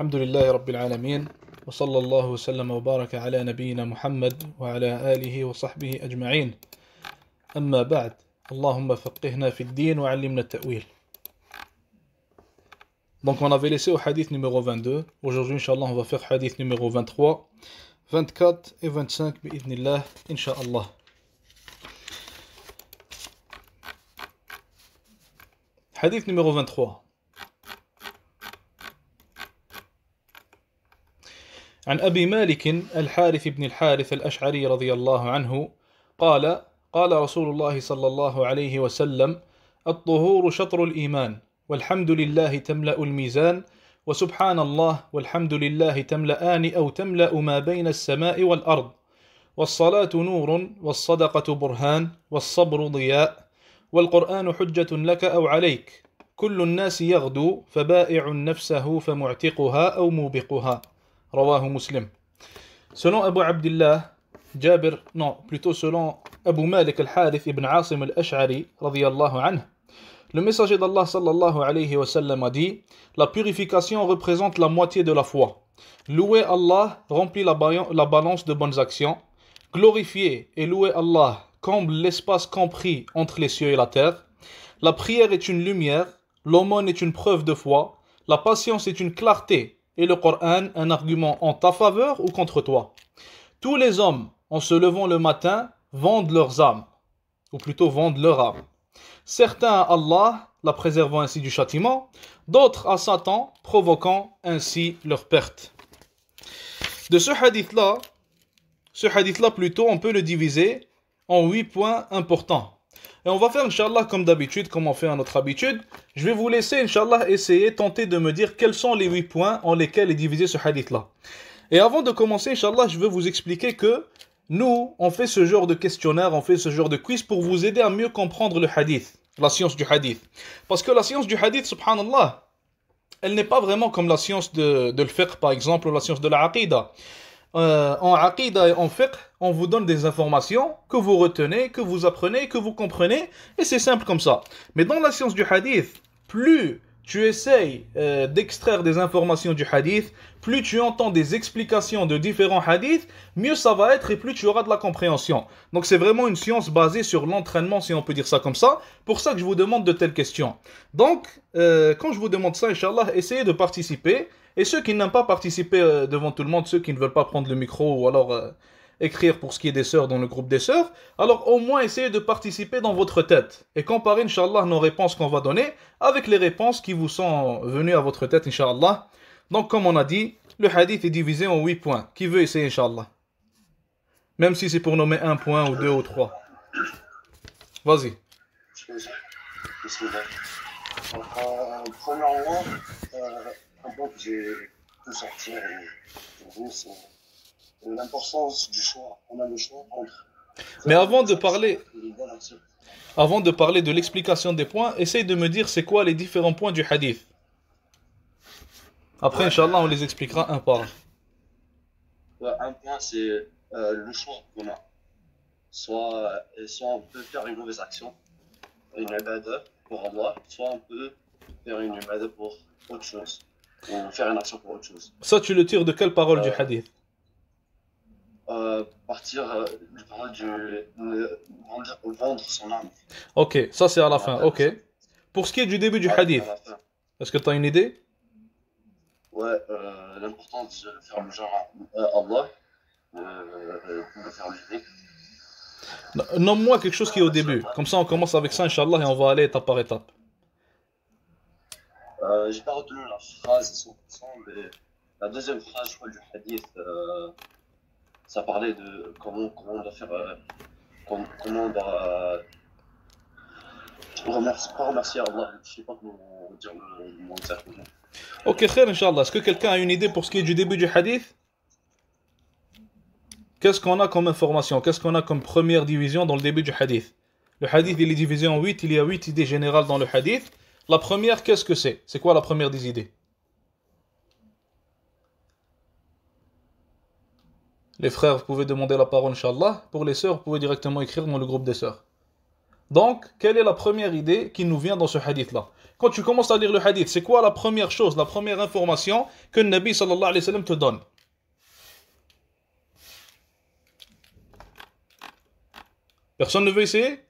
الحمد لله رب العالمين وصلى الله وسلم وبارك على نبينا محمد وعلى آله وصحبه أجمعين أما بعد اللهم فقهنا في الدين وعلمنا التأويل. Donc on avait laissé au hadith numéro 22. Aujourd'hui Inch'Allah on va faire hadith numéro 23, 24 et 25 bi'idhnillah Inch'Allah. Hadith numéro 23. عن أبي مالك الحارث بن الحارث الأشعري رضي الله عنه قال رسول الله صلى الله عليه وسلم الطهور شطر الإيمان والحمد لله تملأ الميزان وسبحان الله والحمد لله تملأان أو تملأ ما بين السماء والأرض والصلاة نور والصدقة برهان والصبر ضياء والقرآن حجة لك أو عليك كل الناس يغدو فبائع نفسه فمعتقها أو موبقها. رواه Muslim. Selon Abu Abdillah, selon Abu Malik al-Harith ibn Asim al-Ash'ari, radiyallahu anhu, le messager d'Allah sallallahu alayhi wa sallam a dit: la purification représente la moitié de la foi. Louer Allah remplit la balance de bonnes actions. Glorifier et louer Allah comble l'espace compris entre les cieux et la terre. La prière est une lumière, l'aumône est une preuve de foi, la patience est une clarté, et le Coran un argument en ta faveur ou contre toi. Tous les hommes, en se levant le matin, vendent leurs âmes, ou plutôt vendent leur âme. Certains à Allah, la préservant ainsi du châtiment, d'autres à Satan, provoquant ainsi leur perte. De ce hadith-là plutôt, on peut le diviser en 8 points importants. Et on va faire, Inch'Allah, comme d'habitude, comme on fait à notre habitude. Je vais vous laisser, Inch'Allah, tenter de me dire quels sont les 8 points en lesquels est divisé ce hadith-là. Et avant de commencer, Inch'Allah, je veux vous expliquer que nous, on fait ce genre de questionnaire, on fait ce genre de quiz pour vous aider à mieux comprendre le hadith, la science du hadith. Parce que la science du hadith, subhanallah, elle n'est pas vraiment comme la science de le fiqh, par exemple, ou la science de la aqida. En aqida et en fiqh, on vous donne des informations que vous retenez, que vous apprenez, que vous comprenez, et c'est simple comme ça. Mais dans la science du hadith, plus tu essayes d'extraire des informations du hadith, plus tu entends des explications de différents hadiths, mieux ça va être et plus tu auras de la compréhension. Donc c'est vraiment une science basée sur l'entraînement, si on peut dire ça comme ça. Pour ça que je vous demande de telles questions. Donc, quand je vous demande ça, Inch'Allah, essayez de participer. Et ceux qui n'aiment pas participer devant tout le monde, ceux qui ne veulent pas prendre le micro ou alors écrire pour ce qui est des sœurs dans le groupe des sœurs, alors au moins essayez de participer dans votre tête et comparer, Inch'Allah, nos réponses qu'on va donner avec les réponses qui vous sont venues à votre tête, Inch'Allah. Donc, comme on a dit, le hadith est divisé en 8 points. Qui veut essayer, Inch'Allah? Même si c'est pour nommer 1 point ou 2 ou 3. Vas-y. Premièrement, un point que j'ai pu sortir pour vous, c'est l'importance du choix. On a le choix entre. Mais avant de parler de l'explication des points, essaye de me dire c'est quoi les différents points du hadith. Après, Inch'Allah, on les expliquera un par un. Un point, c'est le choix qu'on a. Soit on peut faire une mauvaise action, une ibadah pour Allah, soit on peut faire une ibadah pour autre chose. Ou faire une action pour autre chose. Ça, tu le tires de quelle parole du hadith? Partir du parole vendre son âme. Ok, ça c'est à la fin, ok. Pour ce qui est du début du hadith, est-ce que tu as une idée? Ouais, l'importance de faire le genre à Allah, de faire le Nomme-moi quelque chose qui est au début. Comme ça, on commence avec ça, Inch'Allah, et on va aller étape par étape. J'ai pas retenu la phrase 100%, mais la deuxième phrase, je crois, du hadith, ça parlait de comment on doit faire, comment on doit remercier Allah. Je sais pas comment dire le mot exactement. Ok, khair, Inch'Allah. Est-ce que quelqu'un a une idée pour ce qui est du début du hadith? Qu'est-ce qu'on a comme information? Qu'est-ce qu'on a comme première division dans le début du hadith? Le hadith, il est divisé en 8, il y a 8 idées générales dans le hadith. La première, qu'est-ce que c'est? C'est quoi la première des idées? Les frères, vous pouvez demander la parole, Inch'Allah. Pour les sœurs, vous pouvez directement écrire dans le groupe des sœurs. Donc, quelle est la première idée qui nous vient dans ce hadith-là? Quand tu commences à lire le hadith, c'est quoi la première chose, la première information que le Nabi sallallahu alayhi wa sallam te donne? Personne ne veut essayer?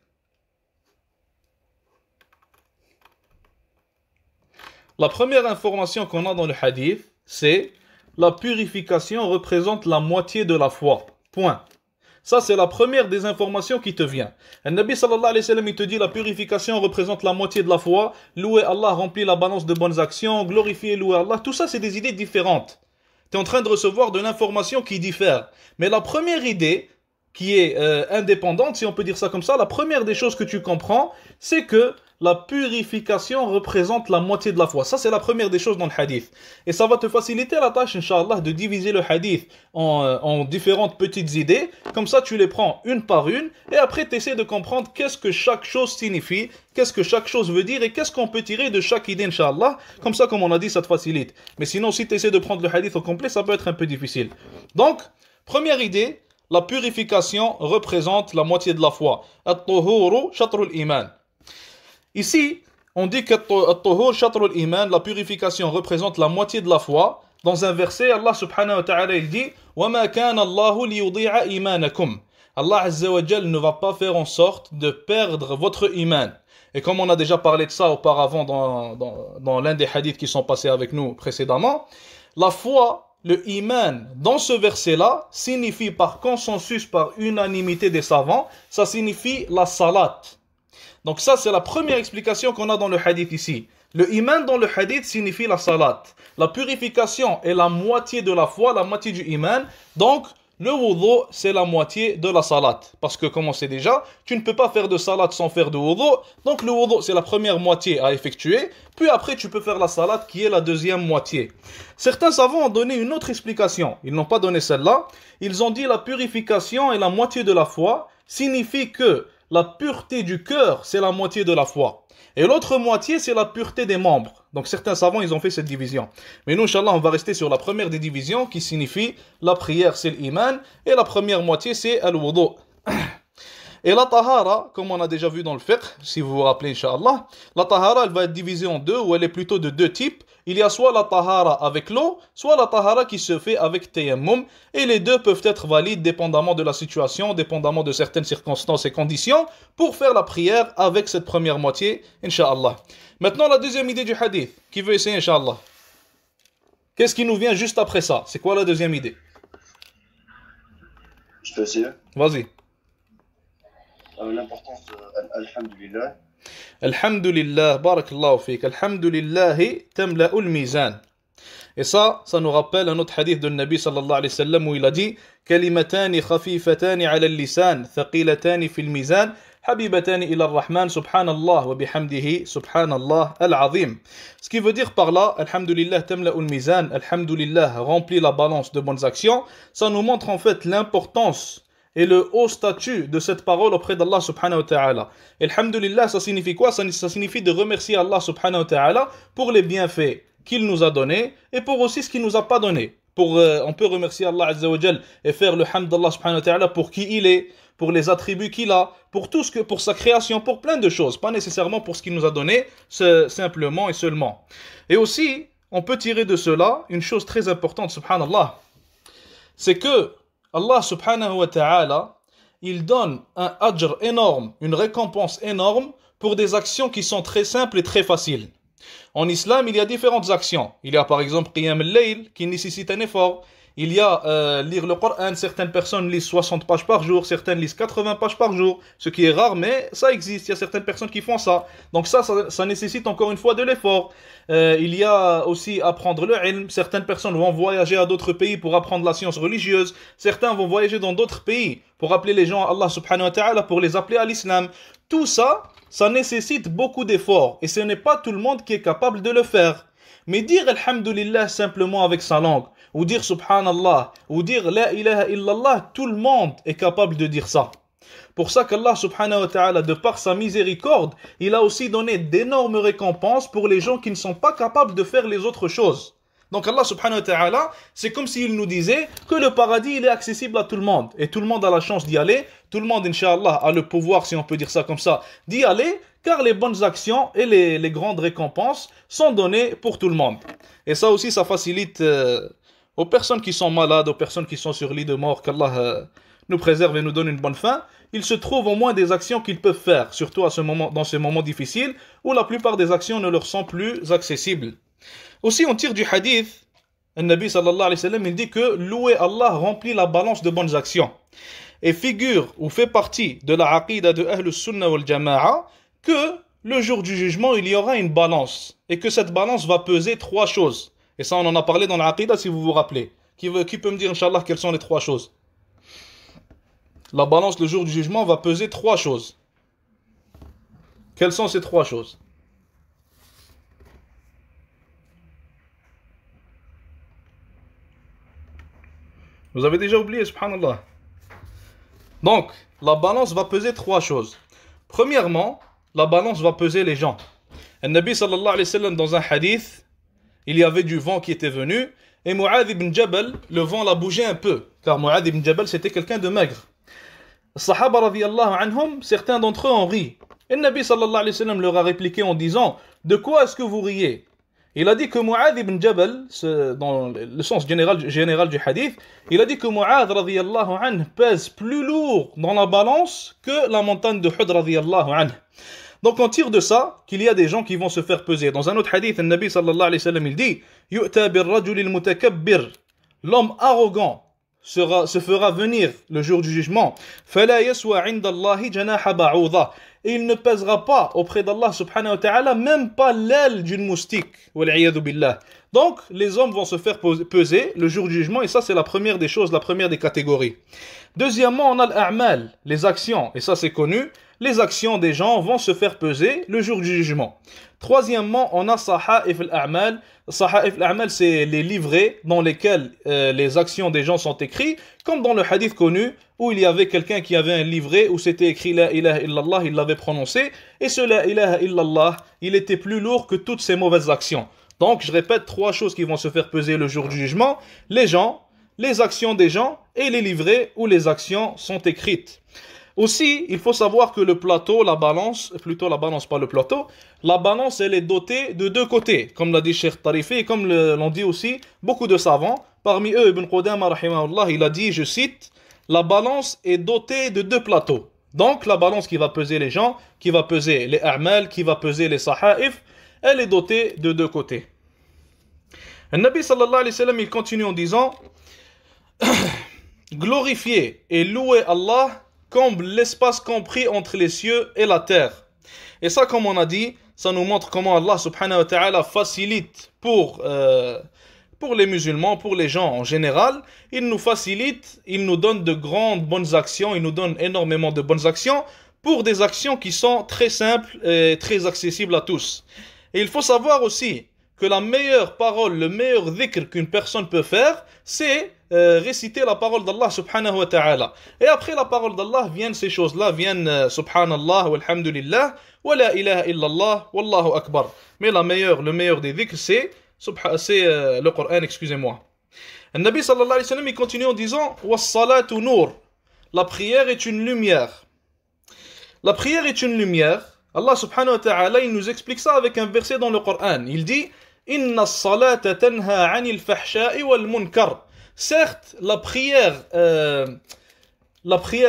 La première information qu'on a dans le hadith, c'est la purification représente la moitié de la foi. Point. Ça, c'est la première des informations qui te vient. Le Nabi sallallahu alayhi wa sallam, il te dit la purification représente la moitié de la foi. Louer Allah remplit la balance de bonnes actions. Glorifier, louer Allah. Tout ça, c'est des idées différentes. Tu es en train de recevoir de l'information qui diffère. Mais la première idée, qui est indépendante, si on peut dire ça comme ça, la première des choses que tu comprends, c'est que la purification représente la moitié de la foi. Ça, c'est la première des choses dans le hadith. Et ça va te faciliter la tâche, Inch'Allah, de diviser le hadith en différentes petites idées. Comme ça, tu les prends une par une. Et après, tu essaies de comprendre qu'est-ce que chaque chose signifie, qu'est-ce que chaque chose veut dire et qu'est-ce qu'on peut tirer de chaque idée, Inch'Allah. Comme ça, comme on a dit, ça te facilite. Mais sinon, si tu essaies de prendre le hadith au complet, ça peut être un peu difficile. Donc, première idée, la purification représente la moitié de la foi. At-tuhuru shatrul iman. Ici, on dit que at-tuhur shatrul iman, la purification représente la moitié de la foi. Dans un verset, Allah subhanahu wa ta'ala, il dit وَمَا كَانَ اللَّهُ لِيُضِيعَ إِيمَانَكُمْ. Allah azza wa jal ne va pas faire en sorte de perdre votre iman. Et comme on a déjà parlé de ça auparavant dans l'un des hadiths qui sont passés avec nous précédemment, la foi, le iman, dans ce verset-là, signifie par consensus, par unanimité des savants, ça signifie la salat. Donc ça, c'est la première explication qu'on a dans le hadith ici. Le iman dans le hadith signifie la salat. La purification est la moitié de la foi, la moitié du iman. Donc, le wudu, c'est la moitié de la salat. Parce que, comme on sait déjà, tu ne peux pas faire de salat sans faire de wudu. Donc, le wudu, c'est la première moitié à effectuer. Puis après, tu peux faire la salat qui est la deuxième moitié. Certains savants ont donné une autre explication. Ils n'ont pas donné celle-là. Ils ont dit la purification est la moitié de la foi signifie que la pureté du cœur, c'est la moitié de la foi. Et l'autre moitié, c'est la pureté des membres. Donc certains savants, ils ont fait cette division. Mais nous, Inch'Allah, on va rester sur la première des divisions qui signifie la prière, c'est l'iman. Et la première moitié, c'est al-wudu. Et la tahara, comme on a déjà vu dans le fiqh, si vous vous rappelez, Inch'Allah, la tahara, elle va être divisée en deux, ou elle est plutôt de deux types. Il y a soit la tahara avec l'eau, soit la tahara qui se fait avec tayammum. Et les deux peuvent être valides dépendamment de la situation, dépendamment de certaines circonstances et conditions, pour faire la prière avec cette première moitié, Inch'Allah. Maintenant, la deuxième idée du hadith. Qui veut essayer, Inch'Allah? Qu'est-ce qui nous vient juste après ça? C'est quoi la deuxième idée? Je peux essayer. Vas-y. L'importance de Alhamdulillah. Alhamdulillah, barakallahu fik. Alhamdulillahi tamla'ul mizan. Et ça nous rappelle un autre hadith de Nabi sallallahu alayhi wa sallam où il a dit Kalimatani khafifatani ala al-lisan, thaqilatani fil mizan, habibatani ila ar-Rahman, subhanallah wa bihamdihi, subhanallah al-azim. Ce qui veut dire par là, Alhamdulillah tamla'ul mizan, Alhamdulillah remplit la balance de bonnes actions, ça nous montre en fait l'importance et le haut statut de cette parole auprès d'Allah subhanahu wa ta'ala. Et alhamdulillah, ça signifie quoi? Ça signifie de remercier Allah subhanahu wa ta'ala pour les bienfaits qu'il nous a donnés et pour aussi ce qu'il nous a pas donné. On peut remercier Allah azza wa jal et faire le hamd d'Allah subhanahu wa ta'ala pour qui il est, pour les attributs qu'il a, pour tout ce que, pour sa création, pour plein de choses, pas nécessairement pour ce qu'il nous a donné, simplement et seulement. Et aussi, on peut tirer de cela une chose très importante, subhanallah, c'est que Allah subhanahu wa ta'ala, il donne un ajr énorme, une récompense énorme pour des actions qui sont très simples et très faciles. En islam, il y a différentes actions. Il y a par exemple Qiyam al-Layl qui nécessite un effort. Il y a lire le Coran. Certaines personnes lisent 60 pages par jour, certaines lisent 80 pages par jour, ce qui est rare, mais ça existe. Il y a certaines personnes qui font ça. Donc ça nécessite encore une fois de l'effort. Il y a aussi apprendre le ilm. Certaines personnes vont voyager à d'autres pays pour apprendre la science religieuse. Certains vont voyager dans d'autres pays pour appeler les gens à Allah subhanahu wa ta'ala, pour les appeler à l'islam. Tout ça, ça nécessite beaucoup d'efforts. Et ce n'est pas tout le monde qui est capable de le faire. Mais dire Alhamdulillah simplement avec sa langue, ou dire Subhanallah, ou dire La ilaha illallah, tout le monde est capable de dire ça. Pour ça qu'Allah subhanahu wa ta'ala, de par sa miséricorde, il a aussi donné d'énormes récompenses pour les gens qui ne sont pas capables de faire les autres choses. Donc Allah subhanahu wa ta'ala, c'est comme s'il nous disait que le paradis il est accessible à tout le monde. Et tout le monde a la chance d'y aller. Tout le monde, Inch'Allah, a le pouvoir, si on peut dire ça comme ça, d'y aller. Car les bonnes actions et les grandes récompenses sont données pour tout le monde. Et ça aussi, ça facilite aux personnes qui sont malades, aux personnes qui sont sur lit de mort, qu'Allah nous préserve et nous donne une bonne fin. Il se trouve au moins des actions qu'ils peuvent faire, surtout à ce moment, dans ces moments difficiles où la plupart des actions ne leur sont plus accessibles. Aussi, on tire du hadith, le Nabi sallallahu alayhi wa sallam, il dit que louer Allah remplit la balance de bonnes actions. Et figure ou fait partie de la aqidah de Ahlus Sunnah wal Jama'a que le jour du jugement, il y aura une balance. Et que cette balance va peser trois choses. Et ça, on en a parlé dans la aqidah si vous vous rappelez. Qui peut me dire, Inch'Allah, quelles sont les trois choses? La balance le jour du jugement va peser trois choses. Quelles sont ces trois choses? Vous avez déjà oublié, subhanallah. Donc, la balance va peser trois choses. Premièrement, la balance va peser les gens. Le Nabi sallallahu alayhi wa sallam, dans un hadith, il y avait du vent qui était venu, et Mu'adh ibn Jabal, le vent l'a bougé un peu, car Mu'adh ibn Jabal, c'était quelqu'un de maigre. Sahaba radiyallahu anhum, certains d'entre eux ont ri. Et le Nabi sallallahu alayhi wa sallam leur a répliqué en disant, de quoi est-ce que vous riez? Il a dit que Mu'adh ibn Jabal, dans le sens général du hadith, il a dit que Mu'adh radiyallahu anhu pèse plus lourd dans la balance que la montagne de Hud radiyallahu anhu. Donc on tire de ça qu'il y a des gens qui vont se faire peser. Dans un autre hadith, le Nabi sallallahu alayhi wa sallam, il dit, yu'ta bir-rajulil mutakabbir, l'homme arrogant se fera venir le jour du jugement. Fala yaswa 'inda Allahi janaha ba'udha. Et il ne pèsera pas auprès d'Allah subhanahu wa ta'ala même pas l'aile d'une moustique. Wal'iyadu billah. Donc les hommes vont se faire peser le jour du jugement, et ça c'est la première des choses, la première des catégories. Deuxièmement, on a l'a'mal, les actions, et ça c'est connu. Les actions des gens vont se faire peser le jour du jugement. Troisièmement, on a saha'if al-a'mal. Saha'if al-a'mal, c'est les livrets dans lesquels les actions des gens sont écrites, comme dans le hadith connu où il y avait quelqu'un qui avait un livret où c'était écrit la ilaha illallah, il l'avait prononcé, et ce la ilaha illallah, il était plus lourd que toutes ces mauvaises actions. Donc, je répète, trois choses qui vont se faire peser le jour du jugement: les gens, les actions des gens et les livrets où les actions sont écrites. Aussi, il faut savoir que le plateau, la balance, plutôt la balance, pas le plateau, la balance, elle est dotée de deux côtés, comme l'a dit Cheikh Tarifi, et comme l'ont dit aussi beaucoup de savants. Parmi eux, Ibn Qudama, rahimahullah, il a dit, je cite, la balance est dotée de deux plateaux. Donc, la balance qui va peser les gens, qui va peser les a'mal, qui va peser les saha'if, elle est dotée de deux côtés. Le Nabi sallallahu alayhi wa sallam, il continue en disant, glorifier et louer Allah comble l'espace compris entre les cieux et la terre. Et ça, comme on a dit, ça nous montre comment Allah subhanahu wa ta'ala facilite pour les musulmans, pour les gens en général. Il nous facilite, il nous donne de grandes bonnes actions, il nous donne énormément de bonnes actions pour des actions qui sont très simples et très accessibles à tous. Et il faut savoir aussi que la meilleure parole, le meilleur dhikr qu'une personne peut faire, c'est réciter la parole d'Allah subhanahu wa ta'ala. Et après la parole d'Allah viennent ces choses-là, viennent subhanallah, walhamdulillah, wa la ilaha illallah, wallahu akbar. Mais le meilleur des dhikrs, c'est le Coran, excusez-moi. Le Nabi sallallahu alayhi wa sallam, il continue en disant, was-salatu nur. La prière est une lumière. La prière est une lumière. Allah subhanahu wa ta'ala, il nous explique ça avec un verset dans le Coran. Il dit, inna as-salata tanha 'anil fahsha'i wal munkar. Certes, la prière,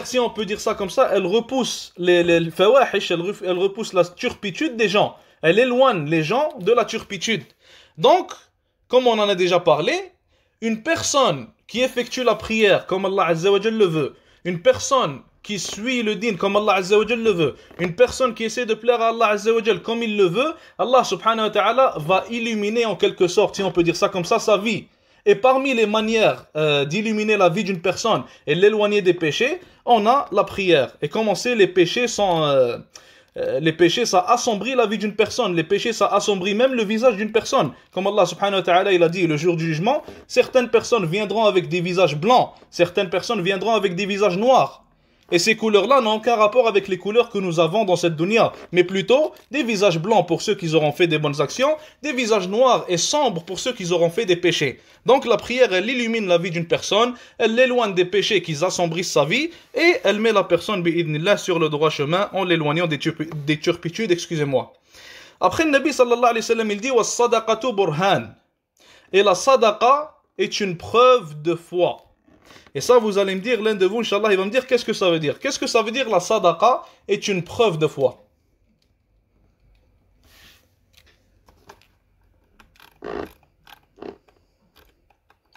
si on peut dire ça comme ça, elle repousse les fawahish, elle repousse la turpitude des gens. Elle éloigne les gens de la turpitude. Donc, comme on en a déjà parlé, une personne qui effectue la prière comme Allah Azza wa Jal le veut, une personne qui suit le din comme Allah Azza wa Jal le veut, une personne qui essaie de plaire à Allah Azza wa Jal comme il le veut, Allah subhanahu wa ta'ala va illuminer en quelque sorte, si on peut dire ça comme ça, sa vie. Et parmi les manières d'illuminer la vie d'une personne et l'éloigner des péchés, on a la prière. Et comme on sait, les péchés, ça assombrit la vie d'une personne. Les péchés, ça assombrit même le visage d'une personne. Comme Allah subhanahu wa ta'ala, il a dit, le jour du jugement, certaines personnes viendront avec des visages blancs, certaines personnes viendront avec des visages noirs. Et ces couleurs-là n'ont aucun rapport avec les couleurs que nous avons dans cette dunya, mais plutôt des visages blancs pour ceux qui auront fait des bonnes actions, des visages noirs et sombres pour ceux qui auront fait des péchés. Donc la prière, elle illumine la vie d'une personne, elle l'éloigne des péchés qui assombrissent sa vie, et elle met la personne, bi'idnillah, sur le droit chemin en l'éloignant des turpitudes, excusez-moi. Après, le Nabi sallallahu alayhi wa sallam, il dit « Was-sadaqatu burhan » et la sadaqa est une preuve de foi. Et ça, vous allez me dire, l'un de vous, Inch'Allah, il va me dire qu'est-ce que ça veut dire. Qu'est-ce que ça veut dire la sadaqa est une preuve de foi?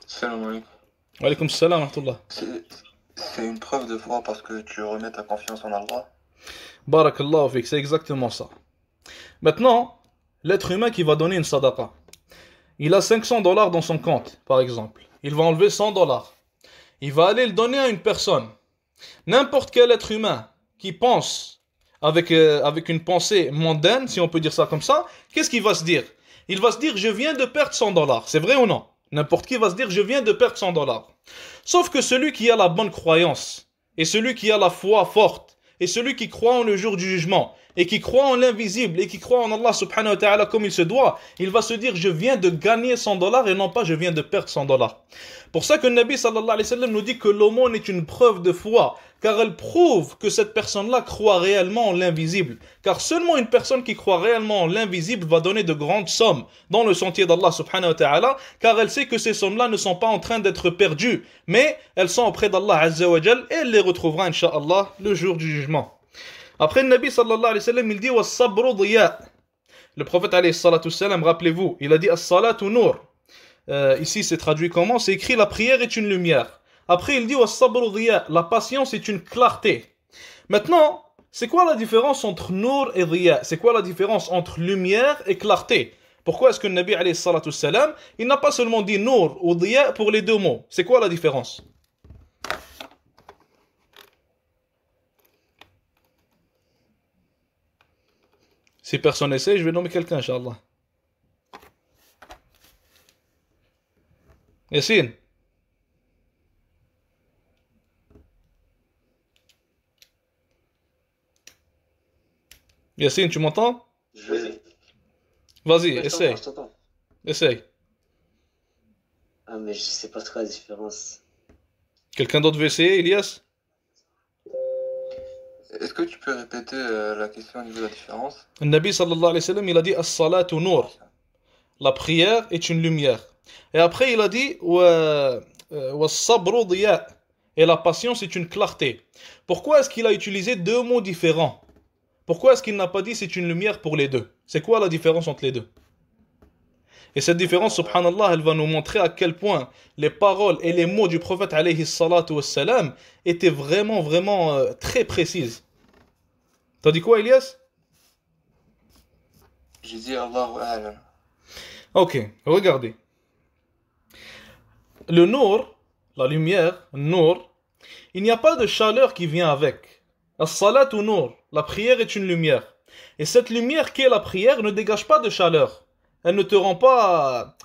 Salam alaikum. Wa alaykum salam wa rahmatullah. C'est une preuve de foi parce que tu remets ta confiance en Allah. Barakallahu fik, c'est exactement ça. Maintenant, l'être humain qui va donner une sadaqa, il a $500 dans son compte, par exemple. Il va enlever $100. Il va aller le donner à une personne. N'importe quel être humain qui pense avec une pensée mondaine, si on peut dire ça comme ça, qu'est-ce qu'il va se dire? Il va se dire, je viens de perdre $100. C'est vrai ou non? N'importe qui va se dire, je viens de perdre $100. Sauf que celui qui a la bonne croyance, et celui qui a la foi forte, et celui qui croit en le jour du jugement, et qui croit en l'invisible, et qui croit en Allah subhanahu wa ta'ala comme il se doit, il va se dire, je viens de gagner $100 et non pas je viens de perdre $100. Pour ça que le Nabi sallallahu alayhi wa sallam nous dit que l'aumône est une preuve de foi, car elle prouve que cette personne-là croit réellement en l'invisible. Car seulement une personne qui croit réellement en l'invisible va donner de grandes sommes dans le sentier d'Allah subhanahu wa ta'ala, car elle sait que ces sommes-là ne sont pas en train d'être perdues, mais elles sont auprès d'Allah azza wa jal, et elle les retrouvera, incha'Allah, le jour du jugement. Après le Nabi sallallahu alayhi wa sallam, il dit « Was-sabru diya ». Le prophète alayhi salatu salam, rappelez-vous, il a dit « As-salatu nur ». Ici c'est traduit comment? C'est écrit la prière est une lumière. Après il dit was-sabru diya, la patience est une clarté. Maintenant, c'est quoi la différence entre nur et diya? C'est quoi la différence entre lumière et clarté? Pourquoi est-ce que le Nabi alayhi salatu salam, il n'a pas seulement dit nur ou diya pour les deux mots? C'est quoi la différence? Si personne essaie, je vais nommer quelqu'un, Inch'Allah. Yassine. Yassine, tu m'entends? Vas-y, essaye. Je t'entends. Essaye. Ah, mais je sais pas trop la différence. Quelqu'un d'autre veut essayer, Elias? Est-ce que tu peux répéter la question au niveau de la différence? Le Nabi sallallahu alayhi wa sallam, il a dit as-salatu nur. La prière est une lumière. Et après, il a dit was-sabru diya. Et la patience est une clarté. Pourquoi est-ce qu'il a utilisé deux mots différents? Pourquoi est-ce qu'il n'a pas dit c'est une lumière pour les deux? C'est quoi la différence entre les deux? Et cette différence, subhanallah, elle va nous montrer à quel point les paroles et les mots du prophète alayhi salatu wassalam étaient vraiment, vraiment très précises. T'as dit quoi, Elias? J'ai dit Allahu a'lam. Ok, regardez. Le nour, la lumière, nour, il n'y a pas de chaleur qui vient avec. As-salat ou nour, la prière est une lumière. Et cette lumière qui est la prière ne dégage pas de chaleur. Elle ne te rend pas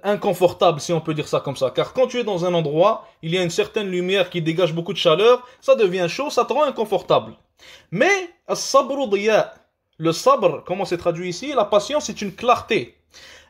inconfortable, si on peut dire ça comme ça. Car quand tu es dans un endroit, il y a une certaine lumière qui dégage beaucoup de chaleur, ça devient chaud, ça te rend inconfortable. Mais, as-sabru diya, le sabr, comment c'est traduit ici? La patience est une clarté.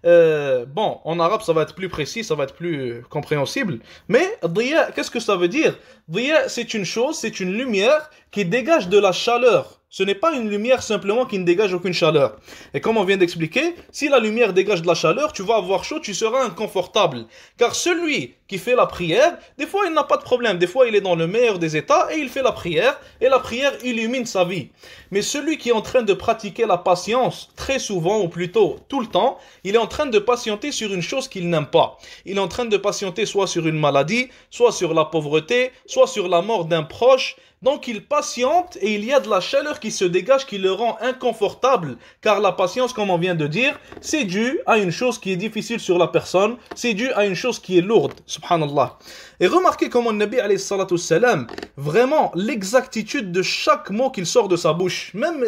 Bon, en arabe ça va être plus précis, ça va être plus compréhensible. Mais diya, qu'est-ce que ça veut dire? Diya, c'est une chose, c'est une lumière qui dégage de la chaleur. Ce n'est pas une lumière simplement qui ne dégage aucune chaleur. Et comme on vient d'expliquer, si la lumière dégage de la chaleur, tu vas avoir chaud, tu seras inconfortable. Car celui qui fait la prière, des fois il n'a pas de problème, des fois il est dans le meilleur des états et il fait la prière illumine sa vie. Mais celui qui est en train de pratiquer la patience, très souvent ou plutôt tout le temps, il est en train de patienter sur une chose qu'il n'aime pas. Il est en train de patienter soit sur une maladie, soit sur la pauvreté, soit sur la mort d'un proche. Donc il patiente et il y a de la chaleur qui se dégage qui le rend inconfortable. Car la patience, comme on vient de dire, c'est dû à une chose qui est difficile sur la personne. C'est dû à une chose qui est lourde. Subhanallah. Et remarquez comment le Nabi alayhi salatu salam, vraiment l'exactitude de chaque mot qu'il sort de sa bouche. Même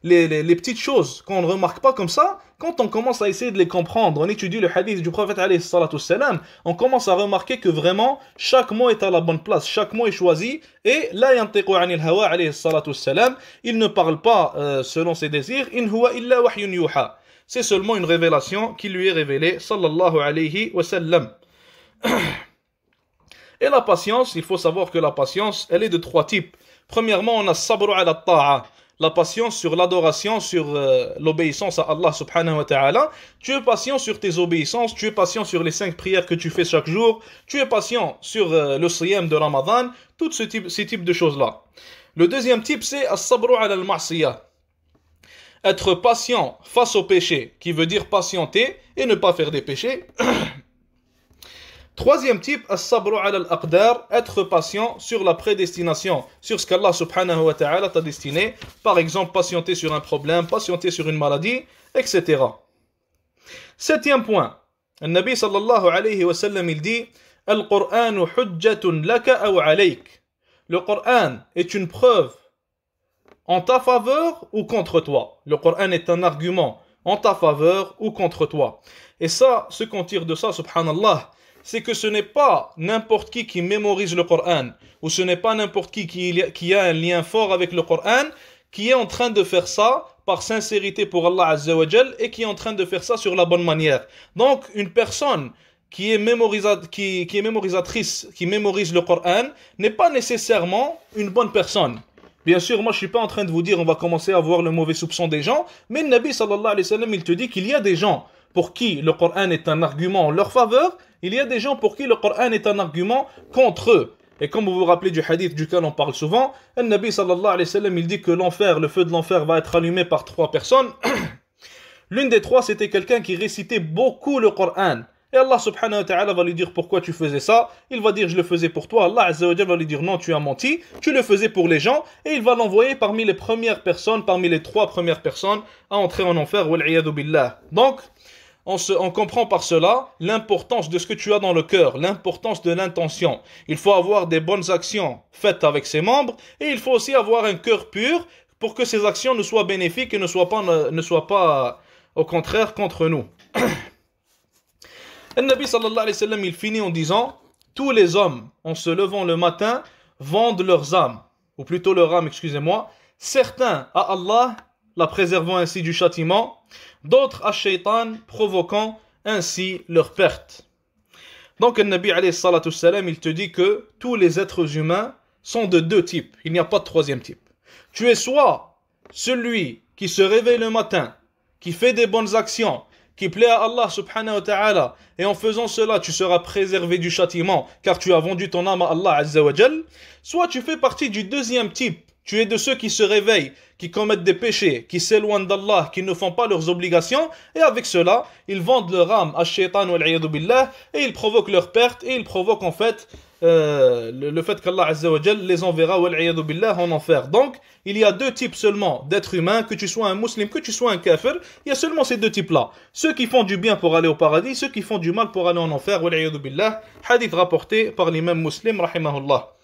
les petites choses qu'on ne remarque pas comme ça, quand on commence à essayer de les comprendre, on étudie le hadith du prophète alayhi salatu wassalam, on commence à remarquer que vraiment chaque mot est à la bonne place, chaque mot est choisi, et la yantiqu anil hawa alayhi salatu wassalam, il ne parle pas selon ses désirs, in huwa illa wahyun yuha. C'est seulement une révélation qui lui est révélée, sallallahu alayhi wa sallam. Et la patience, il faut savoir que la patience, elle est de trois types. Premièrement, on a sabru ala ta'a, la patience sur l'adoration, sur l'obéissance à Allah subhanahu wa ta'ala. Tu es patient sur tes obéissances, tu es patient sur les 5 prières que tu fais chaque jour, tu es patient sur le siyam de Ramadan, tous ces types de choses-là. Le deuxième type, c'est as-sabru ala al-ma'siyah. Être patient face au péché, qui veut dire patienter et ne pas faire des péchés. Troisième type, as-sabru ala al-aqdar, être patient sur la prédestination, sur ce qu'Allah subhanahu wa ta'ala t'a destiné. Par exemple, patienter sur un problème, patienter sur une maladie, etc. Septième point, le Nabi sallallahu alayhi wa sallam, il dit, Al-Qur'anu hujjatun laka aw alayk. Le Coran est une preuve en ta faveur ou contre toi. Le Coran est un argument en ta faveur ou contre toi. Et ça, ce qu'on tire de ça, subhanallah, c'est que ce n'est pas n'importe qui mémorise le Coran, ou ce n'est pas n'importe qui a un lien fort avec le Coran, qui est en train de faire ça par sincérité pour Allah Azza wa Jal, et qui est en train de faire ça sur la bonne manière. Donc, une personne qui est mémorisatrice, qui mémorise le Coran, n'est pas nécessairement une bonne personne. Bien sûr, moi je ne suis pas en train de vous dire on va commencer à voir le mauvais soupçon des gens, mais le Nabi sallallahu alayhi wa sallam, il te dit qu'il y a des gens pour qui le Coran est un argument en leur faveur, il y a des gens pour qui le Coran est un argument contre eux. Et comme vous vous rappelez du hadith duquel on parle souvent, le Nabi sallallahu alayhi wa sallam, il dit que l'enfer, le feu de l'enfer va être allumé par 3 personnes. L'une des 3, c'était quelqu'un qui récitait beaucoup le Coran. Et Allah subhanahu wa ta'ala va lui dire pourquoi tu faisais ça. Il va dire je le faisais pour toi. Allah azza wa jalla va lui dire non, tu as menti. Tu le faisais pour les gens. Et il va l'envoyer parmi les premières personnes, parmi les 3 premières personnes à entrer en enfer. Wal'iyadu billah. Donc, on comprend par cela l'importance de ce que tu as dans le cœur, l'importance de l'intention. Il faut avoir des bonnes actions faites avec ses membres. Et il faut aussi avoir un cœur pur pour que ces actions ne soient bénéfiques et ne soient pas au contraire contre nous. Le Nabi sallallahu alayhi wa sallam, il finit en disant tous les hommes, en se levant le matin, vendent leurs âmes, ou plutôt leur âme, excusez-moi, certains à Allah, la préservant ainsi du châtiment, d'autres à Shaitan, provoquant ainsi leur perte. Donc le Nabi alayhi salatu wassalam, il te dit que tous les êtres humains sont de 2 types, il n'y a pas de 3e type. Tu es soit celui qui se réveille le matin, qui fait des bonnes actions, qui plaît à Allah subhanahu wa ta'ala, et en faisant cela, tu seras préservé du châtiment, car tu as vendu ton âme à Allah azza wa jal. Soit tu fais partie du 2e type, tu es de ceux qui se réveillent, qui commettent des péchés, qui s'éloignent d'Allah, qui ne font pas leurs obligations, et avec cela, ils vendent leur âme à shaitan wal-'iyadu billah, et ils provoquent leur perte, et ils provoquent en fait le fait qu'Allah azza wa jal les enverra wal-'iyadu billah en enfer. Donc, il y a 2 types seulement d'êtres humains, que tu sois un musulman, que tu sois un kafir, il y a seulement ces 2 types-là. Ceux qui font du bien pour aller au paradis, ceux qui font du mal pour aller en enfer, wal-'iyadu billah. Hadith rapporté par l'imam Muslim, rahimahullah.